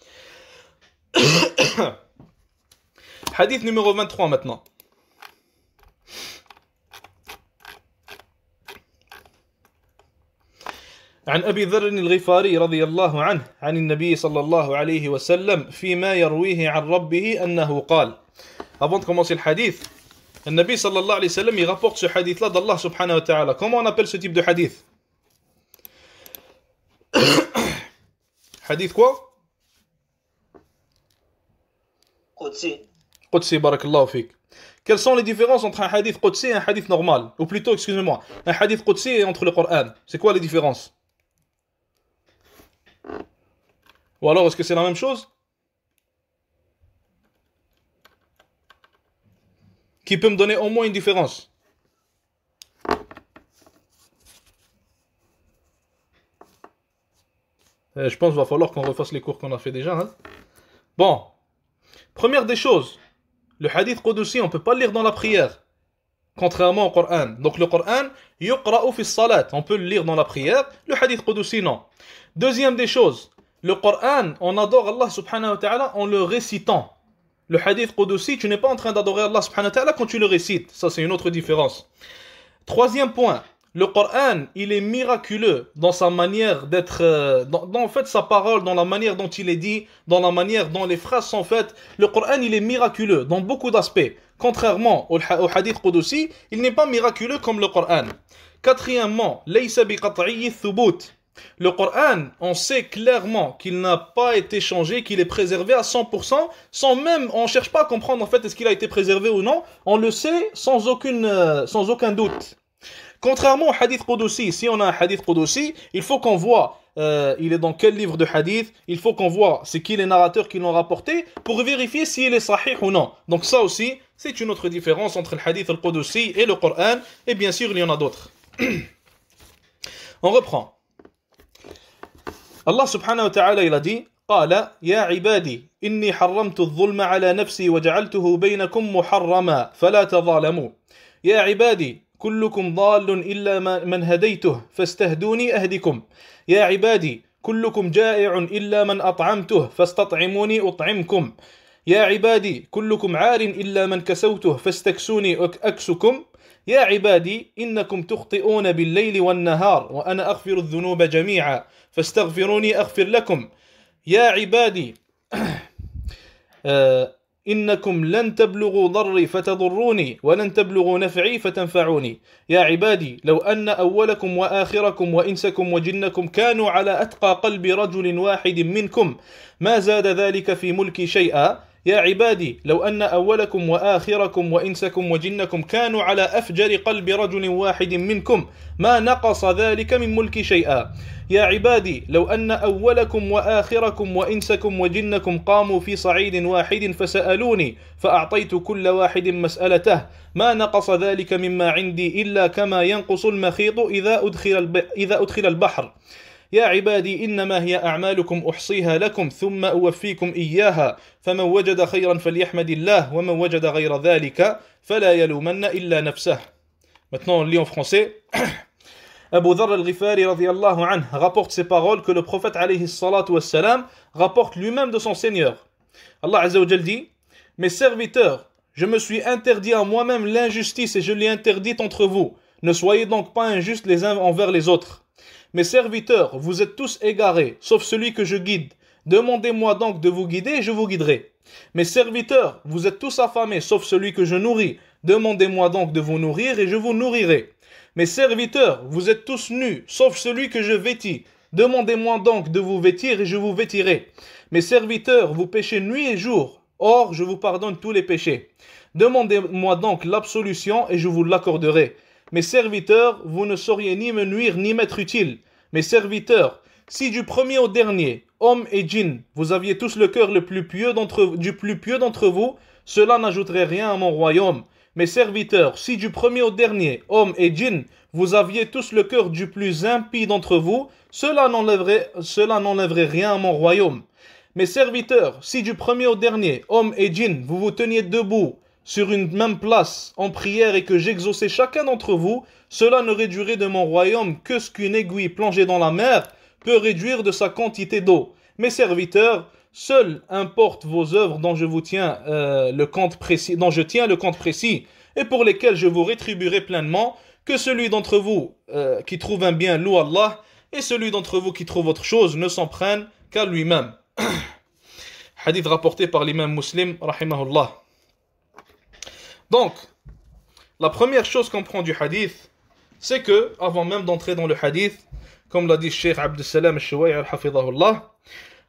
Hadith numéro 23 maintenant. عن أبي ذر الغفاري رضي الله عنه عن النبي صلى الله عليه وسلم فيما يرويه عن ربه أنه قال. Avant de commencer le hadith, le Nabi sallallahu alayhi wa sallam, il rapporte ce hadith-là d'Allah subhanahu wa ta'ala. Comment on appelle ce type de hadith? Hadith quoi? Qudsi. Qudsi, barakallahu fik. Quelles sont les différences entre un hadith Qudsi et un hadith normal? Ou plutôt, excusez-moi, un hadith Qudsi et entre le Coran. C'est quoi les différences? Ou alors, est-ce que c'est la même chose? Qui peut me donner au moins une différence? Je pense qu'il va falloir qu'on refasse les cours qu'on a fait déjà. Hein? Bon, première des choses, le hadith Qudsi, on ne peut pas le lire dans la prière, contrairement au Coran. Donc le Coran, yuqra'u fi salat, on peut le lire dans la prière, le hadith Qudsi, non. Deuxième des choses, le Coran, on adore Allah subhanahu wa ta'ala en le récitant. Le hadith Qudusi, tu n'es pas en train d'adorer Allah subhanahu wa ta'ala quand tu le récites. Ça, c'est une autre différence. Troisième point, le Coran, il est miraculeux dans sa manière d'être, dans en fait sa parole, dans la manière dont il est dit, dans la manière dont les phrases sont faites. Le Coran, il est miraculeux dans beaucoup d'aspects. Contrairement au hadith Qudusi, il n'est pas miraculeux comme le Coran. Quatrièmement, laysa biqat'i thubut. Le Coran, on sait clairement qu'il n'a pas été changé, qu'il est préservé à 100%, sans même, on ne cherche pas à comprendre en fait est-ce qu'il a été préservé ou non, on le sait sans aucun doute. Contrairement au hadith Qudusi, si on a un hadith Qudusi, il faut qu'on voit il est dans quel livre de hadith, il faut qu'on voit c'est qui les narrateurs qui l'ont rapporté pour vérifier s'il est sahih ou non. Donc ça aussi, c'est une autre différence entre le hadith al-Qudusi et le Coran, et bien sûr il y en a d'autres. On reprend. Allah subhanahu wa ta'ala il a dit قال يا عبادي إني حرمت الظلم على نفسي وجعلته بينكم محرما فلا تظالموا يا عبادي كلكم ضال إلا من هديته فاستهدوني أهدكم يا عبادي كلكم جائع إلا من أطعمته فاستطعموني أطعمكم يا عبادي كلكم عار إلا من كسوته فاستكسوني أكسكم يا عبادي إنكم تخطئون بالليل والنهار وأنا أغفر الذنوب جميعا فاستغفروني أغفر لكم يا عبادي إنكم لن تبلغوا ضري فتضروني ولن تبلغوا نفعي فتنفعوني يا عبادي لو أن أولكم وآخركم وإنسكم وجنكم كانوا على أتقى قلب رجل واحد منكم ما زاد ذلك في ملكي شيئا يا عبادي لو أن أولكم وآخركم وإنسكم وجنكم كانوا على أفجر قلب رجل واحد منكم ما نقص ذلك من ملكي شيئا يا عبادي لو أن أولكم وآخركم وإنسكم وجنكم قاموا في صعيد واحد فسألوني فأعطيت كل واحد مسألته ما نقص ذلك مما عندي إلا كما ينقص المخيط إذا أدخل البحر يا عبادي إنما هي أعمالكم أحصيها لكم ثم أوفيكم إياها فمن وجد خيرا فليحمد الله ومن وجد غير ذلك فلا يلومن إلا نفسه. Maintenant on lit en français. Abu Dharr al-Ghifari radiyallahu anhu rapporte ces paroles que le prophète alayhi salatu wassalam rapporte lui-même de son Seigneur. Allah Azza wa Jal dit: Mes serviteurs, je me suis interdit à moi-même l'injustice et je l'ai interdite entre vous. Ne soyez donc pas injustes les uns envers les autres. Mes serviteurs, vous êtes tous égarés, sauf celui que je guide. Demandez-moi donc de vous guider et je vous guiderai. Mes serviteurs, vous êtes tous affamés, sauf celui que je nourris. Demandez-moi donc de vous nourrir et je vous nourrirai. Mes serviteurs, vous êtes tous nus, sauf celui que je vêtis. Demandez-moi donc de vous vêtir et je vous vêtirai. Mes serviteurs, vous péchez nuit et jour. Or, je vous pardonne tous les péchés. Demandez-moi donc l'absolution et je vous l'accorderai. Mes serviteurs, vous ne sauriez ni me nuire ni m'être utile. Mes serviteurs, si du premier au dernier, hommes et djinns, vous aviez tous le cœur du plus pieux d'entre vous, cela n'ajouterait rien à mon royaume. Mes serviteurs, si du premier au dernier, hommes et djinns, vous aviez tous le cœur du plus impie d'entre vous, cela n'enlèverait rien à mon royaume. Mes serviteurs, si du premier au dernier, hommes et djinns, vous vous teniez debout sur une même place en prière et que j'exauçais chacun d'entre vous, cela ne réduirait de mon royaume que ce qu'une aiguille plongée dans la mer peut réduire de sa quantité d'eau. Mes serviteurs, seul importe vos œuvres dont je tiens le compte précis et pour lesquelles je vous rétribuerai pleinement, que celui d'entre vous qui trouve un bien loue Allah et celui d'entre vous qui trouve autre chose ne s'en prenne qu'à lui-même. Hadith rapporté par l'imam Muslim, rahimahullah. Donc, la première chose qu'on prend du hadith, c'est que, avant même d'entrer dans le hadith, comme l'a dit Cheikh Abdussalam al-Shuwai al-Hafidhahullah,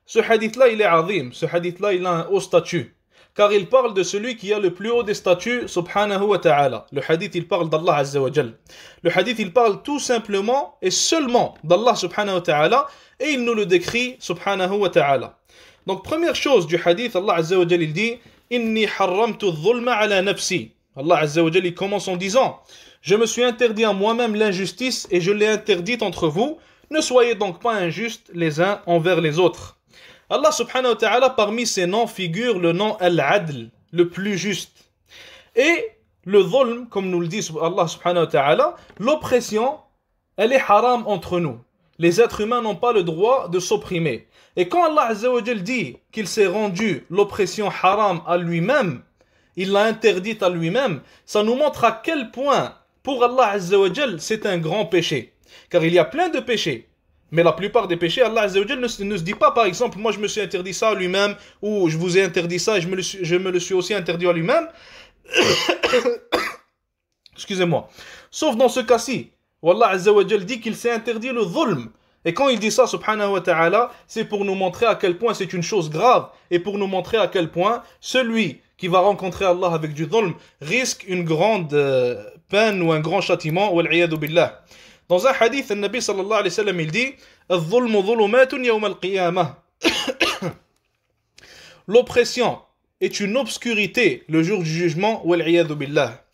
ce hadith-là, il est azim, ce hadith-là, il a un haut statut, car il parle de celui qui a le plus haut des statuts, subhanahu wa ta'ala. Le hadith, il parle d'Allah Azza wa Jal. Le hadith, il parle tout simplement et seulement d'Allah subhanahu wa ta'ala, et il nous le décrit, subhanahu wa ta'ala. Donc, première chose du hadith, Allah Azza wa Jal, il dit: Inni harramtu dhulma ala nafsi. Allah Azza wa Jal, il commence en disant: Je me suis interdit à moi-même l'injustice et je l'ai interdite entre vous. Ne soyez donc pas injustes les uns envers les autres. Allah subhanahu wa ta'ala, parmi ses noms figure le nom Al-Adl, le plus juste. Et le dhulm, comme nous le dit Allah subhanahu wa ta'ala, l'oppression, elle est haram entre nous. Les êtres humains n'ont pas le droit de s'opprimer. Et quand Allah Azza wa Jal dit qu'il s'est rendu l'oppression haram à lui-même, il l'a interdite à lui-même, ça nous montre à quel point, pour Allah Azza wa Jal, c'est un grand péché. Car il y a plein de péchés. Mais la plupart des péchés, Allah Azza wa Jal ne se dit pas, par exemple, moi je me suis interdit ça à lui-même, ou je vous ai interdit ça et je me le suis aussi interdit à lui-même. Excusez-moi. Sauf dans ce cas-ci, où Allah Azza wa Jal dit qu'il s'est interdit le dhulm. Et quand il dit ça, subhanahu wa ta'ala, c'est pour nous montrer à quel point c'est une chose grave, et pour nous montrer à quel point celui qui va rencontrer Allah avec du dhulm risque une grande peine ou un grand châtiment, wal-'iyadu billah. Dans un hadith, le Nabi sallallahu alayhi wa sallam, il dit الظلم ظلمات يوم القيامة. L'oppression est une obscurité le jour du jugement, wal-'iyadu billah.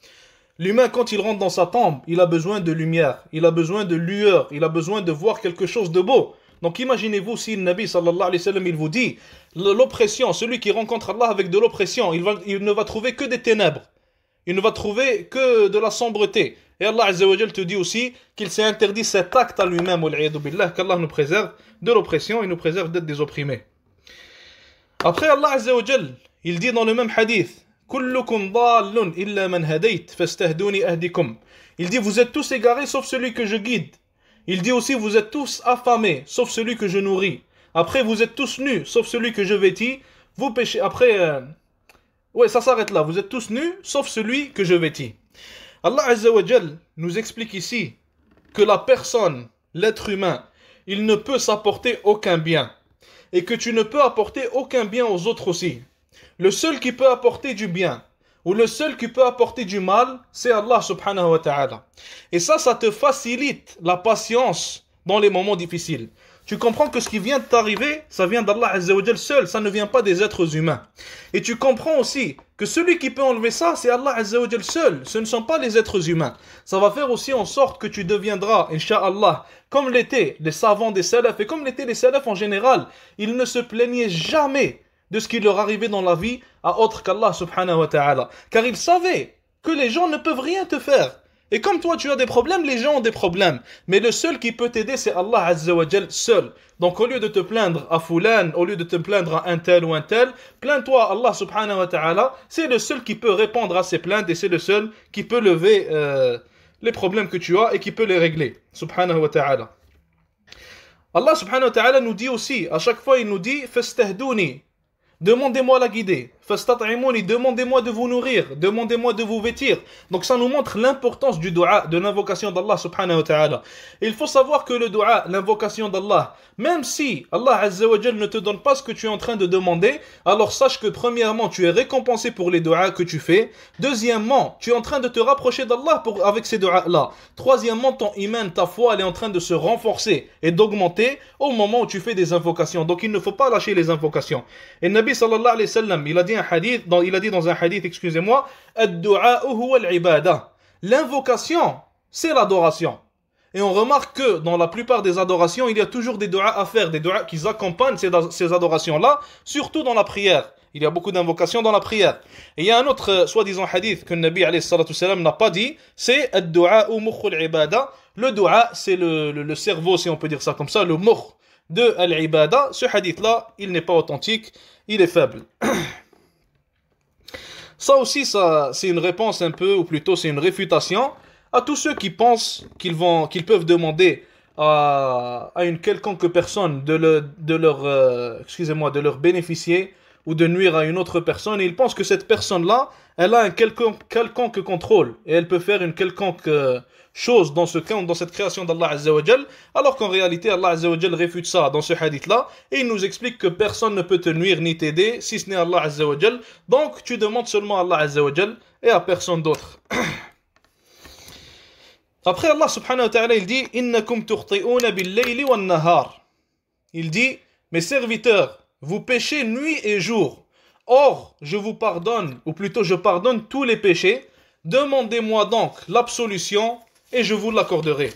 L'humain, quand il rentre dans sa tombe, il a besoin de lumière, il a besoin de lueur, il a besoin de voir quelque chose de beau. Donc imaginez-vous si le Nabi sallallahu alayhi wa sallam, il vous dit l'oppression, celui qui rencontre Allah avec de l'oppression, il ne va trouver que des ténèbres, il ne va trouver que de la sombreté. Et Allah Azza wa Jal te dit aussi qu'il s'est interdit cet acte à lui-même, wal-'iyadu billah, qu'Allah nous préserve de l'oppression et nous préserve d'être des opprimés. Après, Allah Azza wa Jal, il dit dans le même hadith, كلكم ضال إلا من هديت فاستهدوني أهدكم. Il dit vous êtes tous égarés sauf celui que je guide. Il dit aussi vous êtes tous affamés sauf celui que je nourris. Après vous êtes tous nus sauf celui que je vêtis. Vous péchez. Après ouais, ça s'arrête là. Vous êtes tous nus sauf celui que je vêtis. Allah Azza wa Jal nous explique ici que la personne, l'être humain, il ne peut s'apporter aucun bien et que tu ne peux apporter aucun bien aux autres aussi. Le seul qui peut apporter du bien ou le seul qui peut apporter du mal, c'est Allah subhanahu wa ta'ala. Et ça te facilite la patience dans les moments difficiles. Tu comprends que ce qui vient de t'arriver, ça vient d'Allah Azza wa Jal seul, ça ne vient pas des êtres humains. Et tu comprends aussi que celui qui peut enlever ça, c'est Allah Azza wa Jal seul, ce ne sont pas les êtres humains. Ça va faire aussi en sorte que tu deviendras, Inch'Allah, comme l'étaient les savants des salafs et comme l'étaient les salafs en général. Ils ne se plaignaient jamais de ce qui leur arrivait dans la vie à autre qu'Allah subhanahu wa ta'ala. Car ils savaient que les gens ne peuvent rien te faire. Et comme toi tu as des problèmes, les gens ont des problèmes. Mais le seul qui peut t'aider, c'est Allah Azza wa Jal seul. Donc au lieu de te plaindre à Fulan, au lieu de te plaindre à un tel ou un tel, plains-toi à Allah subhanahu wa ta'ala. C'est le seul qui peut répondre à ces plaintes et c'est le seul qui peut lever les problèmes que tu as et qui peut les régler. Subhanahu wa ta'ala. Allah subhanahu wa ta'ala nous dit aussi, à chaque fois il nous dit, fastahduni. Demandez-moi la guider. Fastat'imuni, demandez-moi de vous nourrir, demandez-moi de vous vêtir. Donc ça nous montre l'importance du dua, de l'invocation d'Allah subhanahu wa ta'ala. Et il faut savoir que le dua, l'invocation d'Allah, même si Allah Azza wa Jal ne te donne pas ce que tu es en train de demander, alors sache que premièrement, tu es récompensé pour les duas que tu fais. Deuxièmement, tu es en train de te rapprocher d'Allah avec ces duas-là. Troisièmement, ton iman, ta foi, elle est en train de se renforcer et d'augmenter au moment où tu fais des invocations. Donc il ne faut pas lâcher les invocations. Et le Nabi sallallahu alayhi wa sallam, il a dit dans un hadith, excusez-moi, ad-du'a huwa al-ibada. L'invocation, c'est l'adoration. Et on remarque que dans la plupart des adorations, il y a toujours des du'as à faire, des du'as qui accompagnent ces adorations-là, surtout dans la prière. Il y a beaucoup d'invocations dans la prière. Et il y a un autre soi-disant hadith que le Nabi alayhi salatu salam n'a pas dit, c'est ad-du'a mukhul ibada. Le du'a, c'est le cerveau, si on peut dire ça comme ça, le mukh de al-ibada. Ce hadith-là, il n'est pas authentique, il est faible. Ça aussi, c'est une réponse un peu, ou plutôt c'est une réfutation à tous ceux qui pensent qu'ils peuvent demander à une quelconque personne de leur bénéficier ou de nuire à une autre personne. Et ils pensent que cette personne-là, elle a un quelconque contrôle et elle peut faire une quelconque chose dans cette création d'Allah Azza wa Jal, alors qu'en réalité Allah Azza wa Jal réfute ça dans ce hadith-là et il nous explique que personne ne peut te nuire ni t'aider si ce n'est Allah Azza wa Jal. Donc tu demandes seulement à Allah Azza wa Jal et à personne d'autre. Après Allah subhanahu wa ta'ala il dit innakum tukhti'una bil-layli wan-nahar. Il dit mes serviteurs, vous péchez nuit et jour. Or, je vous pardonne, ou plutôt je pardonne tous les péchés. Demandez-moi donc l'absolution et je vous l'accorderai.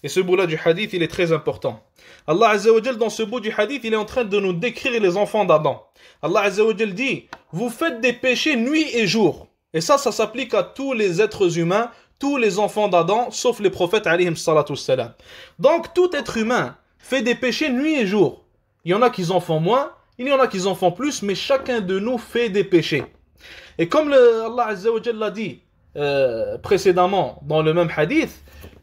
Et ce bout-là du hadith, il est très important. Allah Azza wa Jal, dans ce bout du hadith, il est en train de nous décrire les enfants d'Adam. Allah Azza wa Jal dit, vous faites des péchés nuit et jour. Et ça s'applique à tous les êtres humains, tous les enfants d'Adam, sauf les prophètes alayhim salatu wassalam. Donc tout être humain fait des péchés nuit et jour. Il y en a qui en font moins, il y en a qui en font plus, mais chacun de nous fait des péchés. Et comme Allah Azza wa Jalla l'a dit précédemment dans le même hadith,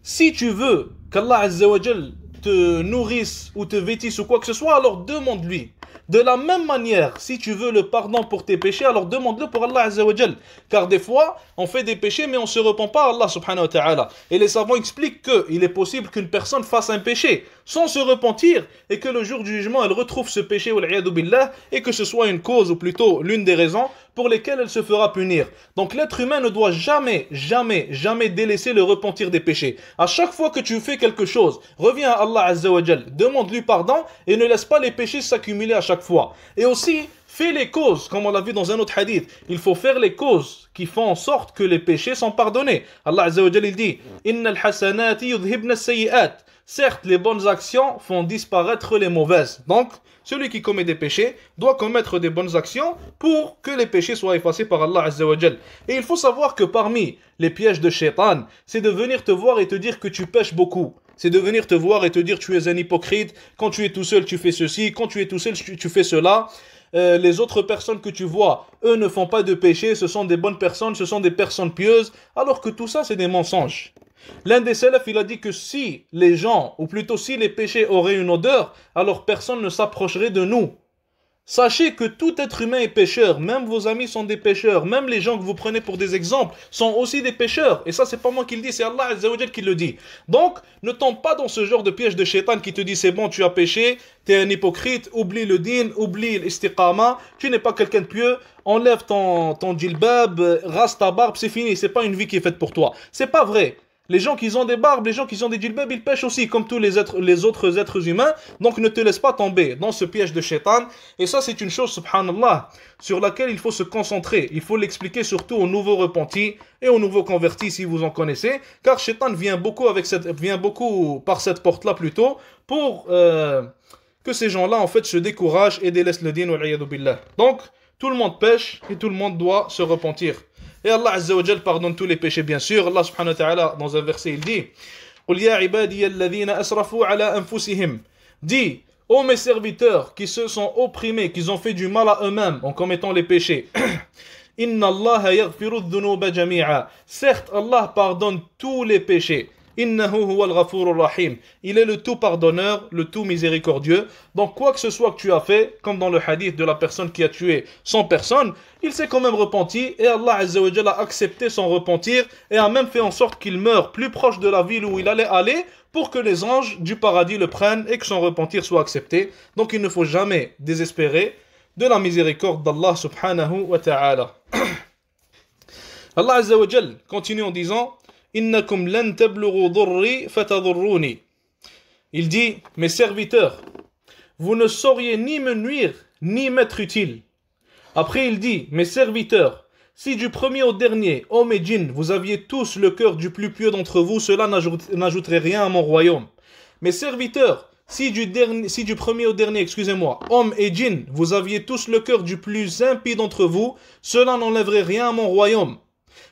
si tu veux qu'Allah Azza wa Jalla te nourrisse ou te vêtisse ou quoi que ce soit, alors demande-lui. De la même manière, si tu veux le pardon pour tes péchés, alors demande-le pour Allah Azza wa Jal. Car des fois, on fait des péchés, mais on ne se repent pas à Allah subhanahu wa ta'ala. Et les savants expliquent qu'il est possible qu'une personne fasse un péché sans se repentir, et que le jour du jugement, elle retrouve ce péché, billah, et que ce soit une cause, ou plutôt l'une des raisons, pour lesquelles elle se fera punir. Donc l'être humain ne doit jamais délaisser le repentir des péchés. À chaque fois que tu fais quelque chose, reviens à Allah Azza wa Jal, demande-lui pardon, et ne laisse pas les péchés s'accumuler à chaque fois. Et aussi, fais les causes, comme on l'a vu dans un autre hadith. Il faut faire les causes qui font en sorte que les péchés sont pardonnés. Allah Azza wa Jal, il dit « Innal hasanati yudhibna as-sayyi'at » Certes, les bonnes actions font disparaître les mauvaises. Donc, celui qui commet des péchés doit commettre des bonnes actions pour que les péchés soient effacés par Allah Azza wa Jal. Et il faut savoir que parmi les pièges de Shaitan, c'est de venir te voir et te dire que tu pêches beaucoup. C'est de venir te voir et te dire tu es un hypocrite, quand tu es tout seul tu fais ceci, quand tu es tout seul tu fais cela. Les autres personnes que tu vois, eux ne font pas de péché, ce sont des bonnes personnes, ce sont des personnes pieuses, alors que tout ça c'est des mensonges. L'un des salafs, il a dit que si les gens, ou plutôt si les péchés auraient une odeur, alors personne ne s'approcherait de nous. Sachez que tout être humain est pécheur, même vos amis sont des pécheurs, même les gens que vous prenez pour des exemples sont aussi des pécheurs. Et ça, c'est pas moi qui le dis, c'est Allah Azza wa Jal qui le dit. Donc, ne tombe pas dans ce genre de piège de shaitan qui te dit c'est bon, tu as péché, tu es un hypocrite, oublie le din, oublie l'istiqama, tu n'es pas quelqu'un de pieux, enlève ton djilbab, rase ta barbe, c'est fini, c'est pas une vie qui est faite pour toi. C'est pas vrai. Les gens qui ont des barbes, les gens qui ont des djilbabs, ils pêchent aussi, comme tous les autres êtres humains. Donc ne te laisse pas tomber dans ce piège de shaitan. Et ça, c'est une chose, subhanallah, sur laquelle il faut se concentrer. Il faut l'expliquer surtout aux nouveaux repentis et aux nouveaux convertis, si vous en connaissez. Car shaitan vient beaucoup par cette porte-là plutôt, pour que ces gens-là, en fait, se découragent et délaissent le din, wal billah. Donc, tout le monde pêche et tout le monde doit se repentir. Et Allah Azza wa Jal pardonne tous les péchés, bien sûr. Allah subhanahu wa ta'ala, dans un verset, il dit قُلْ يَا عِبَادِيَ الَّذِينَ أَسْرَفُوا عَلَىٰ أَنفُسِهِمْ Dis, ô mes serviteurs qui se sont opprimés, qui ont fait du mal à eux-mêmes en commettant les péchés. إِنَّ اللَّهَ يَغْفِرُ الذُّنُوبَ جَمِيعًا Certes, Allah pardonne tous les péchés. Innahu huwa al-ghafur rahim. Il est le tout pardonneur, le tout miséricordieux. Donc quoi que ce soit que tu as fait, comme dans le hadith de la personne qui a tué 100 personnes, il s'est quand même repenti et Allah Azza wa Jalla a accepté son repentir et a même fait en sorte qu'il meure plus proche de la ville où il allait aller pour que les anges du paradis le prennent et que son repentir soit accepté. Donc il ne faut jamais désespérer de la miséricorde d'Allah subhanahu wa ta'ala. Allah Azza wa Jalla continue en disant Innakum lan tablughu dhurri fatadhurruni. Il dit, mes serviteurs, vous ne sauriez ni me nuire, ni m'être utile. Après il dit, mes serviteurs, si du premier au dernier, hommes et djinns, vous aviez tous le cœur du plus pieux d'entre vous, cela n'ajouterait rien à mon royaume. Mes serviteurs, si du premier au dernier, hommes et djinns, vous aviez tous le cœur du plus impie d'entre vous, cela n'enlèverait rien à mon royaume.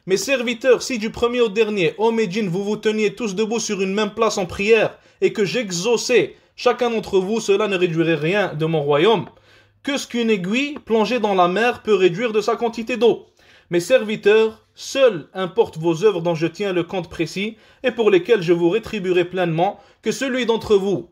Mes serviteurs, si du premier au dernier, hommes et djinns, vous vous teniez tous debout sur une même place en prière et que j'exauçais chacun d'entre vous, cela ne réduirait rien de mon royaume. Que ce qu'une aiguille plongée dans la mer peut réduire de sa quantité d'eau. Mes serviteurs, seuls importent vos œuvres dont je tiens le compte précis et pour lesquelles je vous rétribuerai pleinement, que celui d'entre vous,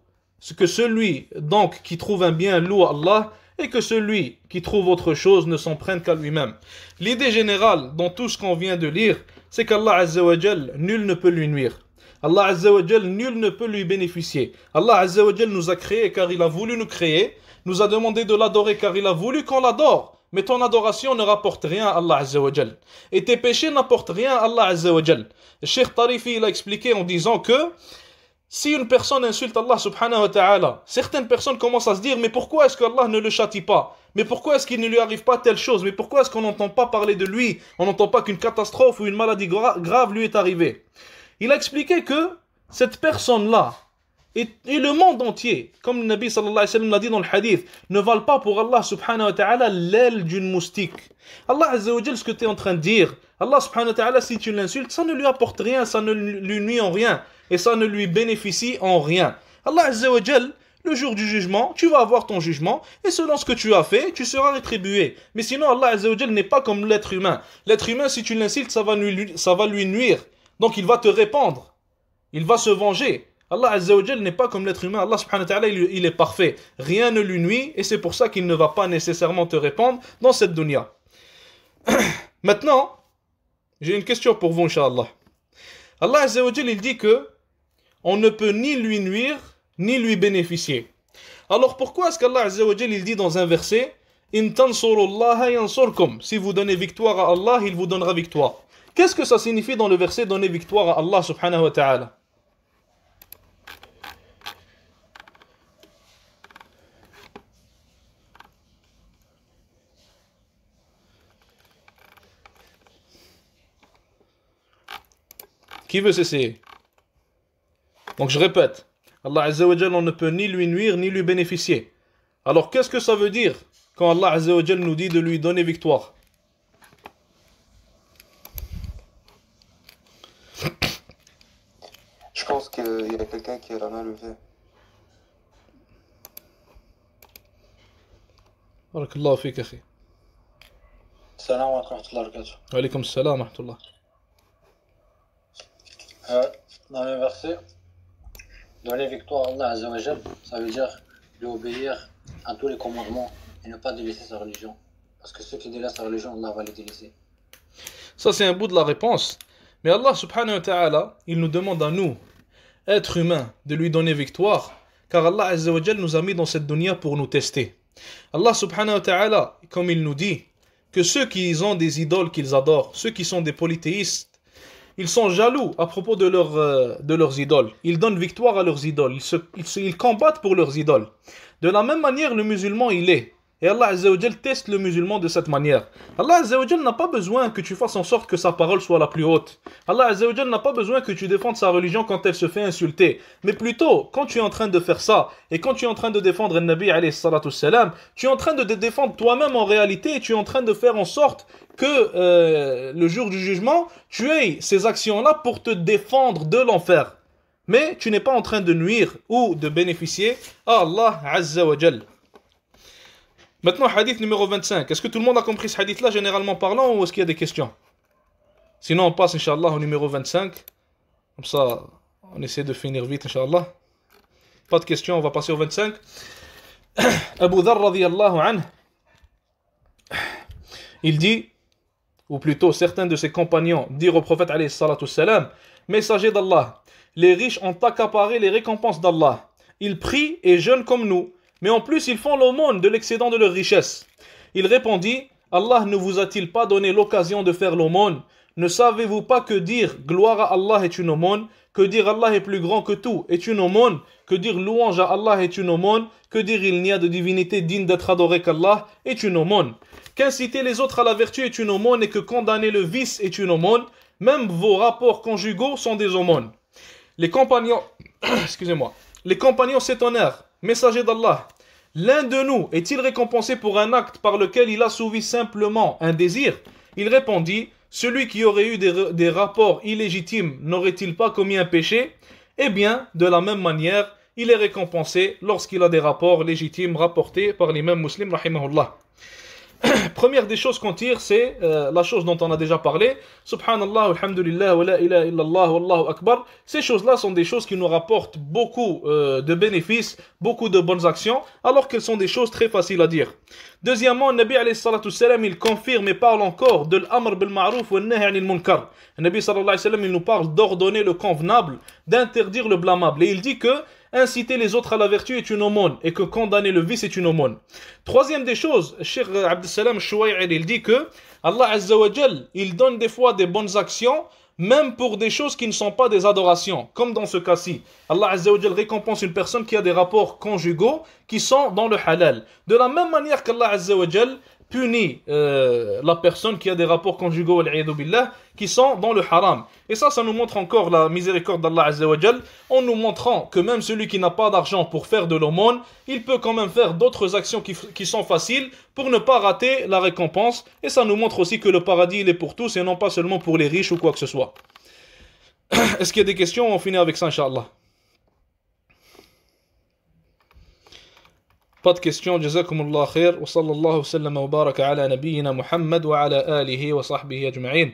donc qui trouve un bien loue Allah, et que celui qui trouve autre chose ne s'en prenne qu'à lui-même. L'idée générale dans tout ce qu'on vient de lire, c'est qu'Allah Azza wa Jal, nul ne peut lui nuire. Allah Azza wa Jal, nul ne peut lui bénéficier. Allah Azza wa Jal nous a créés car il a voulu nous créer, nous a demandé de l'adorer car il a voulu qu'on l'adore. Mais ton adoration ne rapporte rien à Allah Azza wa Jal. Et tes péchés n'apportent rien à Allah Azza wa Jal. Le Cheikh Tarifi l'a expliqué en disant que si une personne insulte Allah subhanahu wa ta'ala, certaines personnes commencent à se dire mais pourquoi est-ce qu'Allah ne le châtie pas? Mais pourquoi est-ce qu'il ne lui arrive pas telle chose? Mais pourquoi est-ce qu'on n'entend pas parler de lui? On n'entend pas qu'une catastrophe ou une maladie grave lui est arrivée. Il a expliqué que cette personne-là, et le monde entier, comme le Nabi sallallahu alayhi wa sallam l'a dit dans le hadith, ne valent pas pour Allah subhanahu wa ta'ala l'aile d'une moustique. Allah azza wa jal, ce que tu es en train de dire, Allah subhanahu wa ta'ala, si tu l'insultes, ça ne lui apporte rien, ça ne lui nuit en rien, et ça ne lui bénéficie en rien. Allah azza wa jal, le jour du jugement, tu vas avoir ton jugement, et selon ce que tu as fait, tu seras rétribué. Mais sinon, Allah azza wa jal n'est pas comme l'être humain. L'être humain, si tu l'insultes, ça va lui nuire. Donc il va te répandre, il va se venger. Allah azza wa jal n'est pas comme l'être humain. Allah subhanahu wa ta'ala, il est parfait. Rien ne lui nuit, et c'est pour ça qu'il ne va pas nécessairement te répandre dans cette dunya. Maintenant, j'ai une question pour vous, Inch'Allah. Allah azza wa jal, il dit que on ne peut ni lui nuire, ni lui bénéficier. Alors pourquoi est-ce qu'Allah azza wa jal, il dit dans un verset In tansurullaha yansurkum, si vous donnez victoire à Allah, il vous donnera victoire. Qu'est-ce que ça signifie dans le verset donner victoire à Allah subhanahu wa ta'ala? Qui veut s'essayer? Donc je répète, Allah azza wa jal, on ne peut ni lui nuire ni lui bénéficier. Alors qu'est-ce que ça veut dire quand Allah azza wa jal nous dit de lui donner victoire? Je pense qu'il y a quelqu'un qui a la main levée. Barakallahu fik, akhi. Salam wa rahmatullahi wa barakatuh. Wa alaykum salam wa rahmatullah. Dans le verset, donner victoire à Allah Azza wa Jal, ça veut dire lui obéir à tous les commandements et ne pas délaisser sa religion. Parce que ceux qui délaissent sa religion, Allah va les délaisser. Ça c'est un bout de la réponse. Mais Allah subhanahu wa ta'ala, il nous demande à nous, êtres humains, de lui donner victoire, car Allah azza wa jal nous a mis dans cette dunya pour nous tester. Allah subhanahu wa ta'ala, comme il nous dit, que ceux qui ont des idoles qu'ils adorent, ceux qui sont des polythéistes, ils sont jaloux à propos de leurs idoles. Ils donnent victoire à leurs idoles. Ils combattent pour leurs idoles. De la même manière, le musulman, il est. Et Allah Azza wa Jal teste le musulman de cette manière. Allah Azza wa Jal n'a pas besoin que tu fasses en sorte que sa parole soit la plus haute. Allah Azza wa Jal n'a pas besoin que tu défendes sa religion quand elle se fait insulter. Mais plutôt, quand tu es en train de faire ça, et quand tu es en train de défendre le Nabi alayhi salatu salam, tu es en train de te défendre toi-même en réalité, et tu es en train de faire en sorte que le jour du jugement, tu aies ces actions-là pour te défendre de l'enfer. Mais tu n'es pas en train de nuire ou de bénéficier à Allah Azza wa Jal. Maintenant, hadith numéro 25. Est-ce que tout le monde a compris ce hadith-là, généralement parlant, ou est-ce qu'il y a des questions? Sinon, on passe, Inch'Allah, au numéro 25. Comme ça, on essaie de finir vite, Inch'Allah. Pas de questions, on va passer au 25. Abu Dharr, radiyallahu anhu, il dit, ou plutôt certains de ses compagnons dirent au prophète, alayhi salatu salam, messager d'Allah, les riches ont accaparé les récompenses d'Allah. Ils prient et jeûnent comme nous. Mais en plus, ils font l'aumône de l'excédent de leur richesse. Il répondit, Allah ne vous a-t-il pas donné l'occasion de faire l'aumône? Ne savez-vous pas que dire gloire à Allah est une aumône? Que dire Allah est plus grand que tout est une aumône? Que dire louange à Allah est une aumône? Que dire il n'y a de divinité digne d'être adorée qu'Allah est une aumône? Qu'inciter les autres à la vertu est une aumône et que condamner le vice est une aumône? Même vos rapports conjugaux sont des aumônes. Les compagnons, excusez-moi, les compagnons s'étonnèrent. Messager d'Allah, l'un de nous est-il récompensé pour un acte par lequel il assouvi simplement un désir? Il répondit, celui qui aurait eu des rapports illégitimes n'aurait-il pas commis un péché? Eh bien, de la même manière, il est récompensé lorsqu'il a des rapports légitimes rapportés par les mêmes musulmans, rahimahullah. Première des choses qu'on tire, c'est la chose dont on a déjà parlé. Subhanallah, alhamdulillah, wa la ilaha illallah, wallahu akbar. Ces choses-là sont des choses qui nous rapportent beaucoup de bénéfices, beaucoup de bonnes actions, alors qu'elles sont des choses très faciles à dire. Deuxièmement, le Nabi alayhi salatu salam, il confirme et parle encore de l'amr bil ma'ruf wa nahy anil munkar. Le Nabi sallallahu alayhi wa sallam, il nous parle d'ordonner le convenable, d'interdire le blâmable. Et il dit que inciter les autres à la vertu est une aumône et que condamner le vice est une aumône. Troisième des choses, Cheikh Abdessalam Chouaïd, il dit que Allah Azza wa Jal, il donne des fois des bonnes actions, même pour des choses qui ne sont pas des adorations, comme dans ce cas-ci. Allah Azza wa Jal récompense une personne qui a des rapports conjugaux qui sont dans le halal. De la même manière qu'Allah Azza wa Jal punit la personne qui a des rapports conjugaux billah, qui sont dans le haram. Et ça nous montre encore la miséricorde d'Allah Azza wa Jal, en nous montrant que même celui qui n'a pas d'argent pour faire de l'aumône, il peut quand même faire d'autres actions qui sont faciles pour ne pas rater la récompense. Et ça nous montre aussi que le paradis il est pour tous et non pas seulement pour les riches ou quoi que ce soit. Est-ce qu'il y a des questions? On finit avec ça, Inch'Allah. Pas de questions. Jazakumullah khair. Wa sallallahu sallam wa baraka ala nabiyyina Muhammad wa ala alihi wa sahbihi ajma'in.